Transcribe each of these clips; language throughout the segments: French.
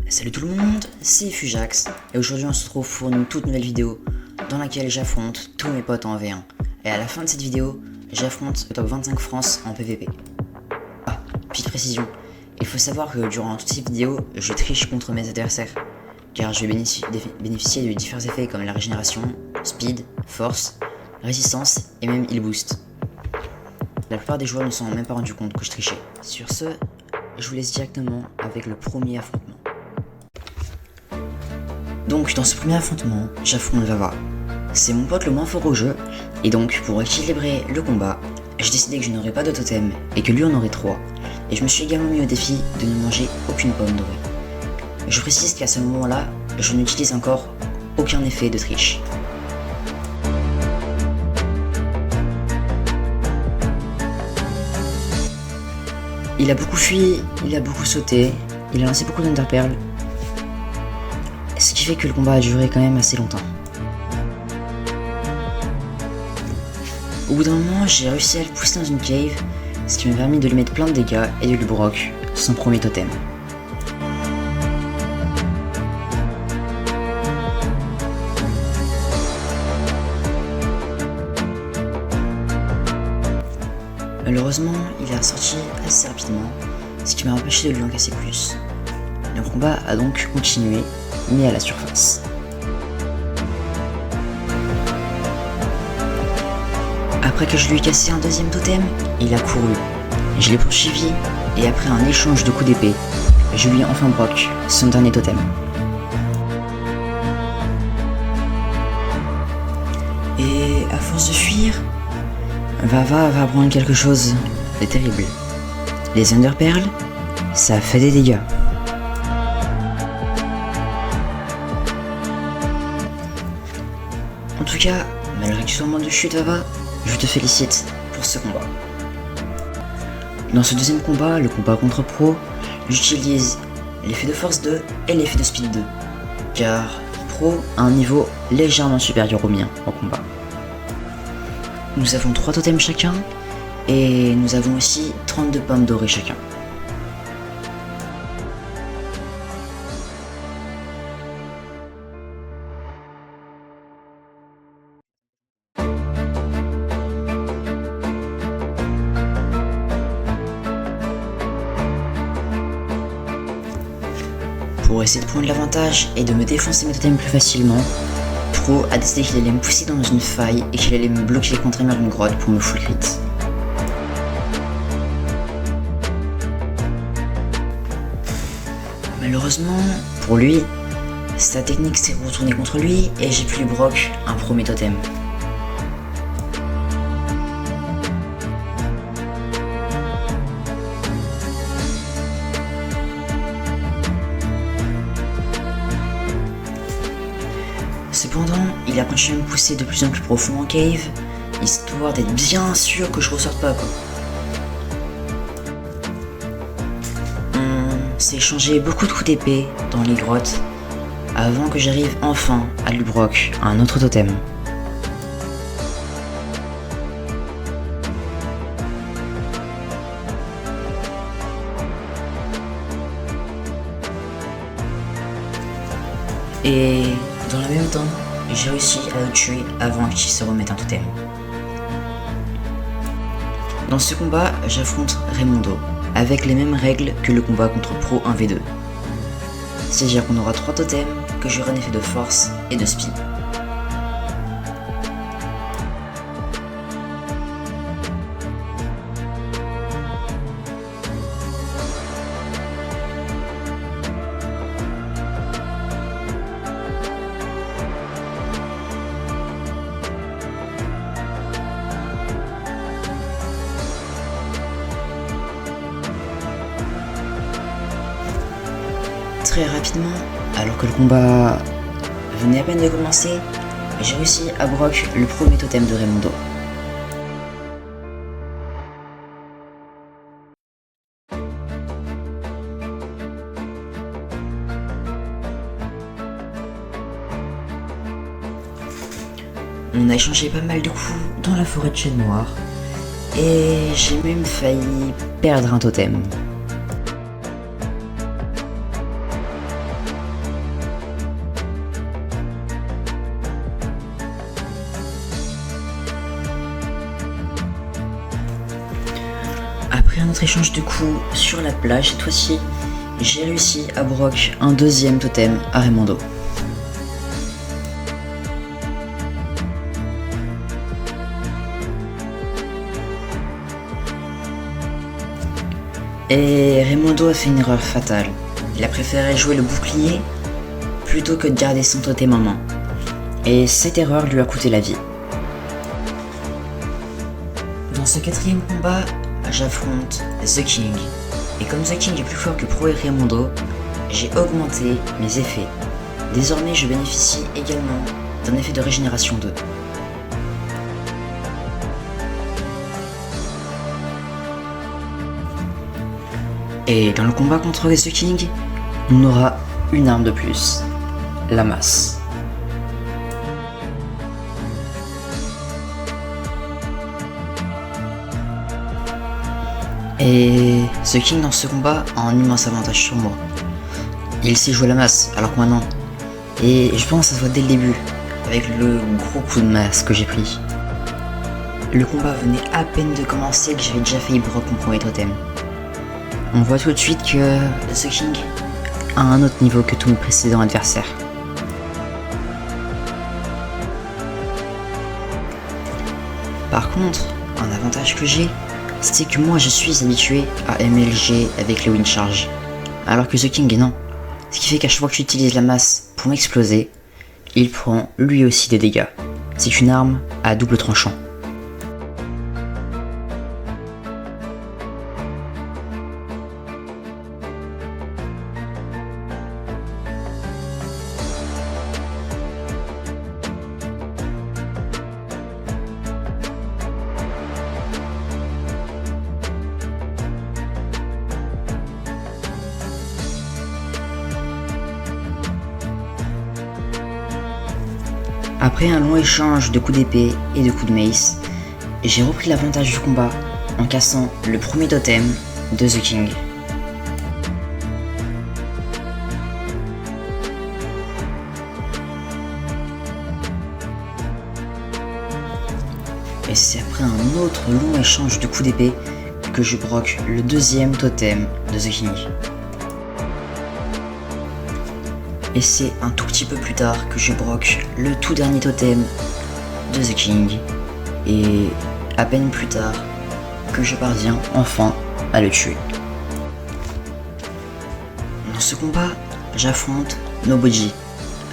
Salut tout le monde, c'est Fujax et aujourd'hui on se retrouve pour une toute nouvelle vidéo dans laquelle j'affronte tous mes potes en V1. Et à la fin de cette vidéo, j'affronte le top 25 France en PVP. Ah, petite précision, il faut savoir que durant toute cette vidéo, je triche contre mes adversaires car je vais bénéficier de divers effets comme la régénération, speed, force, résistance et même heal boost. La plupart des joueurs ne se sont même pas rendu compte que je trichais. Sur ce, je vous laisse directement avec le premier affrontement. Donc dans ce premier affrontement, j'affronte Vava. C'est mon pote le moins fort au jeu, et donc pour équilibrer le combat, j'ai décidé que je n'aurais pas de totem et que lui en aurait 3. Et je me suis également mis au défi de ne manger aucune pomme dorée. Je précise qu'à ce moment-là, je n'utilise encore aucun effet de triche. Il a beaucoup fui, il a beaucoup sauté, il a lancé beaucoup d'Underpearl, ce qui fait que le combat a duré quand même assez longtemps. Au bout d'un moment, j'ai réussi à le pousser dans une cave, ce qui m'a permis de lui mettre plein de dégâts et de lui broc son premier totem. Malheureusement, il est ressorti assez rapidement, ce qui m'a empêché de lui en casser plus. Le combat a donc continué, mais à la surface. Après que je lui ai cassé un deuxième totem, il a couru. Je l'ai poursuivi, et après un échange de coups d'épée, je lui ai enfin broc son dernier totem. Et à force de fuir, Vava va apprendre quelque chose de terrible. Les Underpearl, ça fait des dégâts. En tout cas, malgré que tu sois en mode de chute Vava, je te félicite pour ce combat. Dans ce deuxième combat, le combat contre Pro, j'utilise l'effet de force 2 et l'effet de speed 2, car Pro a un niveau légèrement supérieur au mien en combat. Nous avons 3 totems chacun, et nous avons aussi 32 pommes dorées chacun. Pour essayer de prendre l'avantage et de me défoncer mes totems plus facilement, Pro a décidé qu'il allait me pousser dans une faille et qu'il allait me bloquer contre un mur d'une grotte pour me full crit. Malheureusement, pour lui, sa technique s'est retournée contre lui et j'ai pu lui broc un premier totem. Cependant, il a continué à me pousser de plus en plus profond en cave, histoire d'être bien sûr que je ressorte pas quoi. On s'est échangé beaucoup de coups d'épée dans les grottes, avant que j'arrive enfin à lui broc un autre totem. Et dans le même temps, j'ai réussi à le tuer avant qu'il se remette un totem. Dans ce combat, j'affronte Raymondo, avec les mêmes règles que le combat contre Pro 1v2. C'est-à-dire qu'on aura 3 totems, que j'aurai un effet de force et de speed. Très rapidement, alors que le combat venait à peine de commencer, j'ai réussi à broc le premier totem de Raymondo. On a échangé pas mal de coups dans la forêt de chêne noir, et j'ai même failli perdre un totem. autre échange de coups sur la plage, cette fois-ci, j'ai réussi à broc un deuxième totem à Raymondo. Et Raymondo a fait une erreur fatale. Il a préféré jouer le bouclier plutôt que de garder son totem en main. Et cette erreur lui a coûté la vie. Dans ce quatrième combat, j'affronte The King. Et comme The King est plus fort que Pro et Raymondo, j'ai augmenté mes effets. Désormais, je bénéficie également d'un effet de régénération 2. Et dans le combat contre The King, on aura une arme de plus, la masse. Et The King dans ce combat a un immense avantage sur moi. Il sait jouer la masse, alors que moi non. Et je pense que ça se voit dès le début, avec le gros coup de masse que j'ai pris. Le combat venait à peine de commencer que j'avais déjà failli broc mon premier totem. On voit tout de suite que The King a un autre niveau que tous mes précédents adversaires. Par contre, un avantage que j'ai, c'est que moi je suis habitué à MLG avec les wind charge, alors que The King non. Ce qui fait qu'à chaque fois que j'utilise la masse pour m'exploser, il prend lui aussi des dégâts. C'est une arme à double tranchant. Après un long échange de coups d'épée et de coups de mace, j'ai repris l'avantage du combat en cassant le premier totem de The King. Et c'est après un autre long échange de coups d'épée que je broque le deuxième totem de The King. Et c'est un tout petit peu plus tard que je broque le tout dernier totem de The King. Et à peine plus tard que je parviens enfin à le tuer. Dans ce combat, j'affronte Nobody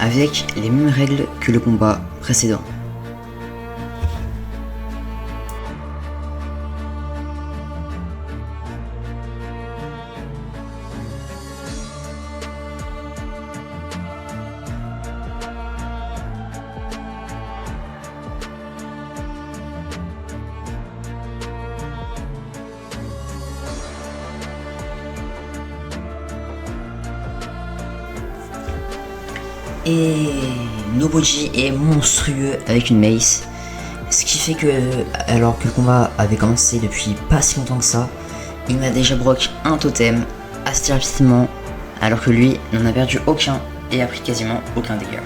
avec les mêmes règles que le combat précédent. Et Nobody est monstrueux avec une mace, ce qui fait que, alors que le combat avait commencé depuis pas si longtemps que ça, il m'a déjà broc un totem assez rapidement, alors que lui n'en a perdu aucun et a pris quasiment aucun dégât.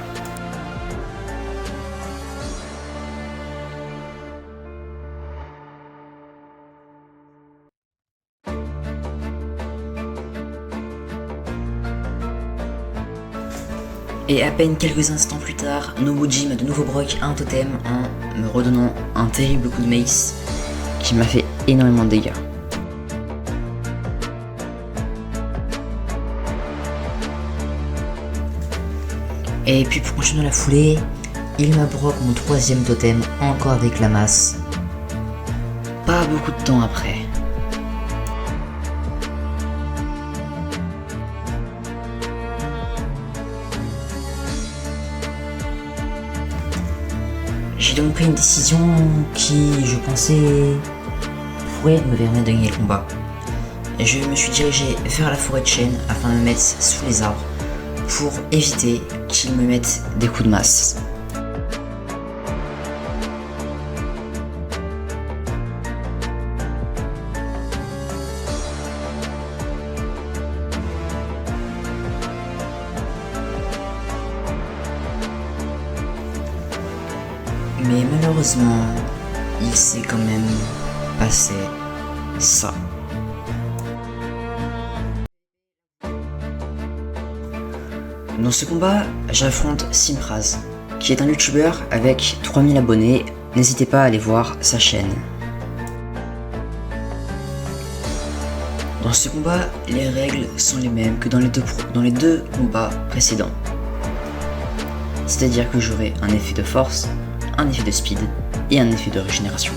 Et à peine quelques instants plus tard, Nobody m'a de nouveau broc un totem en me redonnant un terrible coup de mace qui m'a fait énormément de dégâts. Et puis pour continuer la foulée, il m'a broc mon troisième totem encore avec la masse. Pas beaucoup de temps après. J'ai donc pris une décision qui, je pensais, pourrait me permettre de gagner le combat. Je me suis dirigé vers la forêt de chêne afin de me mettre sous les arbres pour éviter qu'ils me mettent des coups de masse. Mais malheureusement, il s'est quand même passé ça. Dans ce combat, j'affronte Simpraz, qui est un youtubeur avec 3000 abonnés, n'hésitez pas à aller voir sa chaîne. Dans ce combat, les règles sont les mêmes que dans les deux combats précédents. C'est-à-dire que j'aurai un effet de force, un effet de speed et un effet de régénération.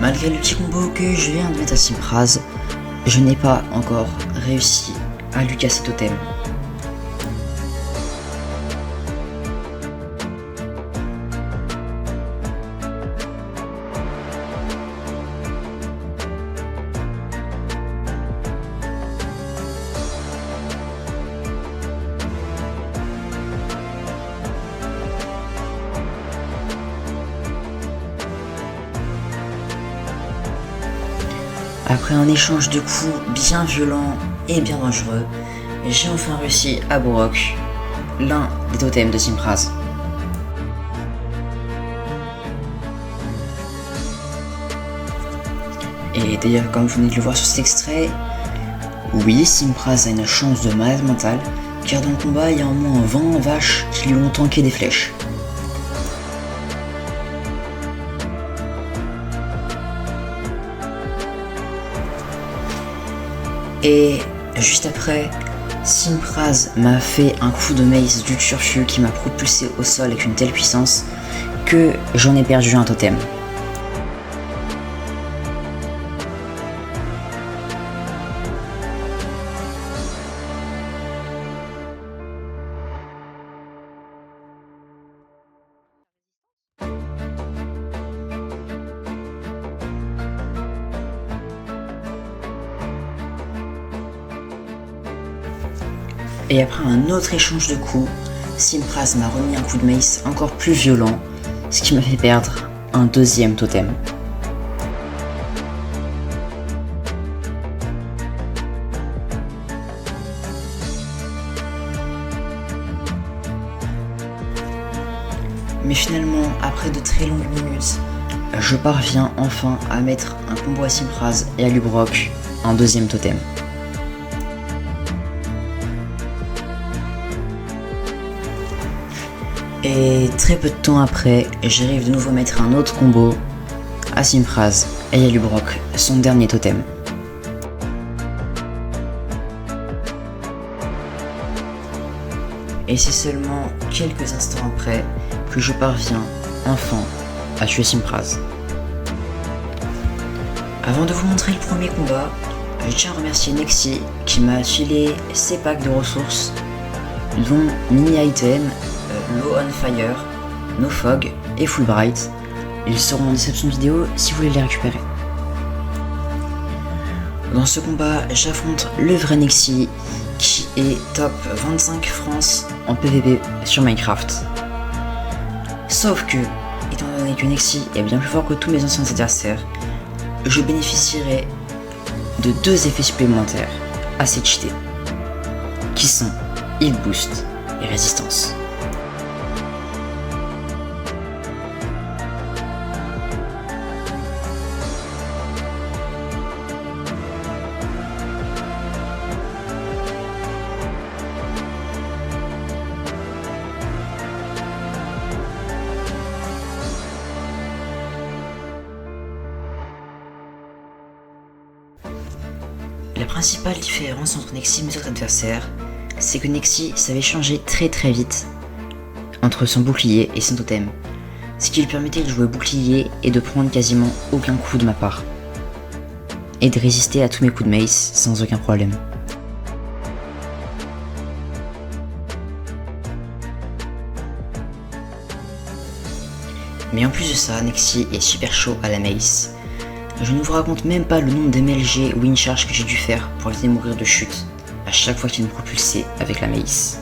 Malgré le petit combo que je viens de mettre à Simpraz, je n'ai pas encore réussi à lui casser totem. Après un échange de coups bien violent et bien dangereux, j'ai enfin réussi à broc l'un des totems de Simpraz. Et d'ailleurs, comme vous venez de le voir sur cet extrait, oui, Simpraz a une chance de malade mental, car dans le combat, il y a au moins 20 vaches qui lui ont tanké des flèches. Et juste après, Simpraz m'a fait un coup de mace du turfu qui m'a propulsé au sol avec une telle puissance que j'en ai perdu un totem. Et après un autre échange de coups, Simpraz m'a remis un coup de mace encore plus violent, ce qui m'a fait perdre un deuxième totem. Mais finalement, après de très longues minutes, je parviens enfin à mettre un combo à Simpraz et à lui broc un deuxième totem. Et très peu de temps après, j'arrive de nouveau à mettre un autre combo à Simpraz et à lui broc son dernier totem. Et c'est seulement quelques instants après que je parviens enfin à tuer Simpraz. Avant de vous montrer le premier combat, je tiens à remercier Nexi qui m'a filé ses packs de ressources, dont Mini Item, Low on Fire, No Fog et Full Bright. Ils seront en description de vidéo si vous voulez les récupérer. Dans ce combat, j'affronte le vrai Nexi qui est top 25 France en PvP sur Minecraft. Sauf que, étant donné que Nexi est bien plus fort que tous mes anciens adversaires, je bénéficierai de deux effets supplémentaires assez cheatés, qui sont Heal Boost et Résistance. La principale différence entre Nexi et mes autres adversaires, c'est que Nexi savait changer très vite entre son bouclier et son totem, ce qui lui permettait de jouer bouclier et de prendre quasiment aucun coup de ma part, et de résister à tous mes coups de mace sans aucun problème. Mais en plus de ça, Nexi est super chaud à la mace. Je ne vous raconte même pas le nombre d'MLG ou Incharge que j'ai dû faire pour éviter de mourir de chute à chaque fois qu'il me propulsait avec la mace.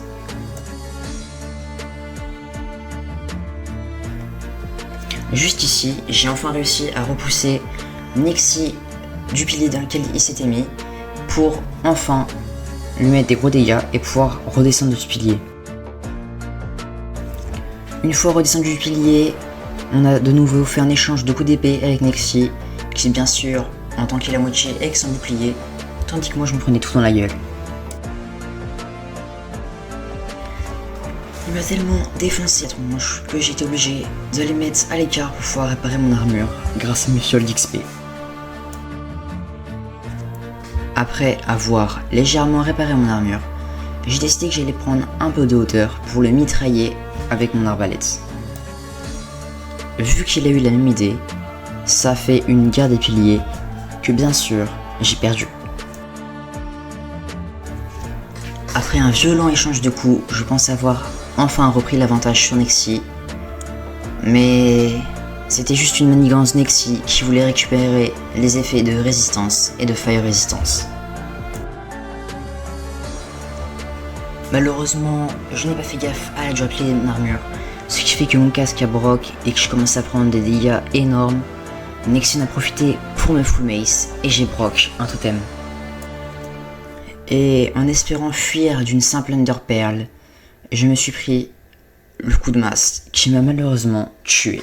Juste ici, j'ai enfin réussi à repousser Nexi du pilier dans lequel il s'était mis pour enfin lui mettre des gros dégâts et pouvoir redescendre de ce pilier. Une fois redescendu du pilier, on a de nouveau fait un échange de coups d'épée avec Nexi, qui bien sûr en tant qu'il a moitié avec son bouclier, tandis que moi je me prenais tout dans la gueule. Il m'a tellement défoncé à ton manche que j'ai été obligé de les mettre à l'écart pour pouvoir réparer mon armure grâce à mes fioles d'XP. Après avoir légèrement réparé mon armure, j'ai décidé que j'allais prendre un peu de hauteur pour le mitrailler avec mon arbalète. Vu qu'il a eu la même idée, ça fait une guerre des piliers que bien sûr j'ai perdu. Après un violent échange de coups, je pense avoir enfin repris l'avantage sur Nexi, mais c'était juste une manigance Nexi qui voulait récupérer les effets de résistance et de fire résistance. Malheureusement, je n'ai pas fait gaffe à la droplet de mon armure, ce qui fait que mon casque a broc et que je commence à prendre des dégâts énormes. Nexi en a profité pour me full mace et j'ai broc un totem. Et en espérant fuir d'une simple underpearl, je me suis pris le coup de masse qui m'a malheureusement tué.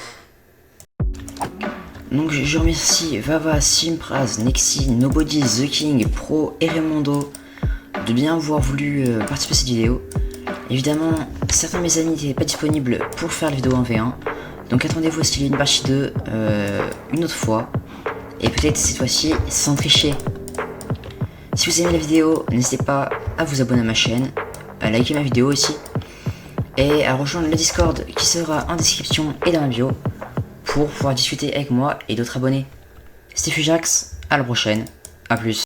Donc je remercie Vava, Simpraz, Nexi, Nobody, The King, Pro et Raymondo de bien avoir voulu participer à cette vidéo. Évidemment, certains de mes amis n'étaient pas disponibles pour faire la vidéo en V1, donc attendez-vous à ce qu'il y ait une partie 2 une autre fois, et peut-être cette fois-ci sans tricher. Si vous aimez la vidéo, n'hésitez pas à vous abonner à ma chaîne, à liker ma vidéo aussi, et à rejoindre le Discord qui sera en description et dans la bio pour pouvoir discuter avec moi et d'autres abonnés. C'était Fujax, à la prochaine, à plus.